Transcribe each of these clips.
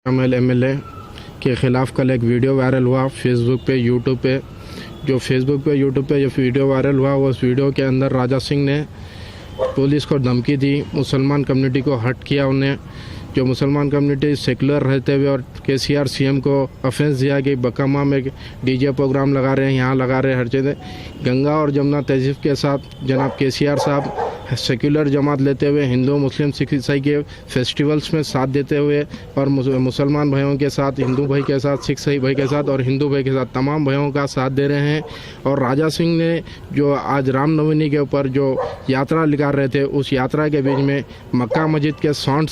MLA के ख़िलाफ़ कल एक वीडियो वायरल हुआ फेसबुक पे यूट्यूब पे। जो फेसबुक पे यूट्यूब पे जो वीडियो वायरल हुआ उस वीडियो के अंदर राजा सिंह ने पुलिस को धमकी दी, मुसलमान कम्युनिटी को हर्ट किया। उन्हें जो मुसलमान कम्युनिटी सेकुलर रहते हुए और केसीआर सीएम को ऑफेंस दिया कि बकामा में डीजे प्रोग्राम लगा रहे हैं, यहाँ लगा रहे हैं, हर चीज़ें। गंगा और जमुना तहजीब के साथ जनाब केसीआर साहब सेकुलर जमात लेते हुए हिंदू मुस्लिम सिख ईसाई के फेस्टिवल्स में साथ देते हुए और मुसलमान भाइयों के साथ, हिंदू भाई के साथ, सिख ईसाई भाई के साथ और हिंदू भाई के साथ तमाम भाइयों का साथ दे रहे हैं। और राजा सिंह ने जो आज रामनवमी के ऊपर जो यात्रा निकाल रहे थे, उस यात्रा के बीच में मक्का मस्जिद के साउंड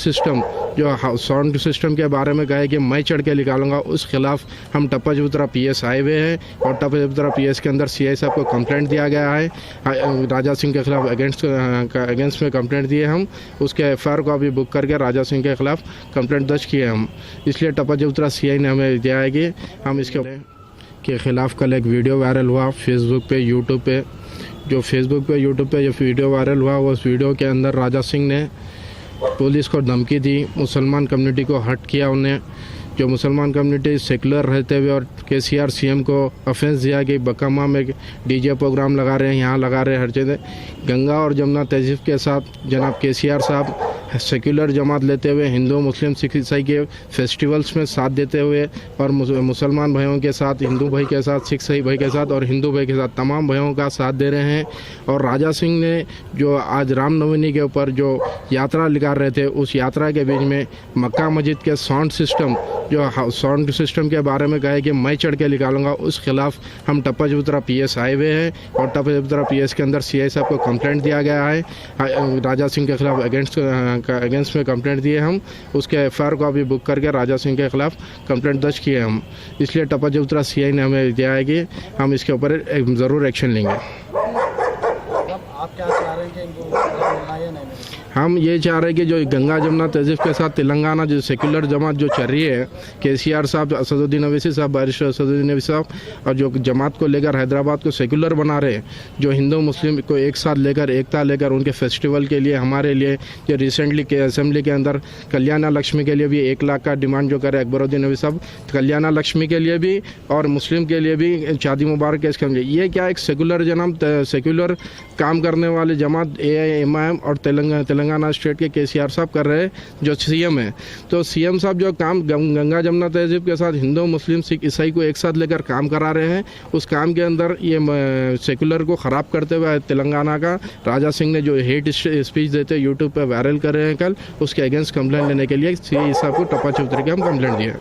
सिस्टम के बारे में कहा कि मैं चढ़ के निकालूंगा। उस खिलाफ हम टप्पा चबूतरा पीएस आए हुए हैं और टप्पा चबूतरा पीएस के अंदर सीआई साहब को कंप्लेंट दिया गया है। राजा सिंह के खिलाफ अगेंस्ट में कंप्लेंट दिए हम, उसके एफआईआर को अभी बुक करके राजा सिंह के खिलाफ कंप्लेंट दर्ज किए हम। इसलिए टप्पा चबूतरा सीआई ने हमें दिया है कि हम इसके खिलाफ कल एक वीडियो वायरल हुआ फेसबुक पे यूट्यूब पे। जो फेसबुक पे यूट्यूब पे जो वीडियो वायरल हुआ उस वीडियो के अंदर राजा सिंह ने पुलिस को धमकी दी, मुसलमान कम्युनिटी को हर्ट किया। उन्हें जो मुसलमान कम्युनिटी सेकुलर रहते हुए और केसीआर सीएम को ऑफेंस दिया कि बकामा में डीजे प्रोग्राम लगा रहे हैं, यहाँ लगा रहे हैं, हर चीज़ें। गंगा और जमुना तहजीब के साथ जनाब केसीआर साहब सेकुलर जमात लेते हुए हिंदू मुस्लिम सिख ईसाई के फेस्टिवल्स में साथ देते हुए और मुसलमान भाइयों के साथ, हिंदू भाई के साथ, सिख ईसाई भाई के साथ और हिंदू भाई के साथ तमाम भाइयों का साथ दे रहे हैं। और राजा सिंह ने जो आज रामनवमी के ऊपर जो यात्रा निकाल रहे थे, उस यात्रा के बीच में मक्का मस्जिद के साउंड सिस्टम के बारे में कहा कि मैं चढ़ के निकालूंगा। उस खिलाफ हम टप्पा चबूतरा पीएस आए हुए हैं और टप्पा चबूतरा पीएस के अंदर सीआई साहब को कंप्लेंट दिया गया है। राजा सिंह के खिलाफ अगेंस्ट में कंप्लेंट दिए हम, उसके एफआईआर को अभी बुक करके राजा सिंह के खिलाफ कंप्लेंट दर्ज किए हम। इसलिए टप्पा चबूतरा सीआई ने हमें दिया है कि हम इसके ऊपर ज़रूर एक्शन लेंगे। आप क्या चाह रहे हैं कि इनको मिलना या नहीं मिलना? हम ये चाह रहे हैं कि जो गंगा जमुना तहजीब के साथ तेलंगाना जो सेकुलर जमात जो चल रही है, केसीआर साहब, असदुद्दीन ओवैसी साहब, बैरिस्टर असदुद्दीन ओवैसी साहब, और जो जमात को लेकर हैदराबाद को सेकुलर बना रहे हैं, जो हिंदू मुस्लिम को एक साथ लेकर, एकता लेकर उनके फेस्टिवल के लिए, हमारे लिए जो रिसेंटली के असेंबली के अंदर कल्याणा लक्ष्मी के लिए भी 1 लाख का डिमांड जो करे अकबरुद्दीन ओवैसी साहब, कल्याणा लक्ष्मी के लिए भी और मुस्लिम के लिए भी शादी मुबारक के इसके ये क्या एक सेकुलर काम करने वाले जमात AIMIM और तेलंगाना स्टेट के केसीआर साहब कर रहे हैं, जो सीएम है। तो सीएम साहब जो काम गंगा जमुना तहजीब के साथ हिंदू मुस्लिम सिख ईसाई को एक साथ लेकर काम करा रहे हैं, उस काम के अंदर ये सेकुलर को ख़राब करते हुए तेलंगाना का राजा सिंह ने जो हेट स्पीच देते यूट्यूब पर वायरल कर रहे हैं कल, उसके अगेंस्ट कंप्लेंट लेने के लिए सीआई साहब को टप्पा चबूतरे के हम कंप्लेंट दिए।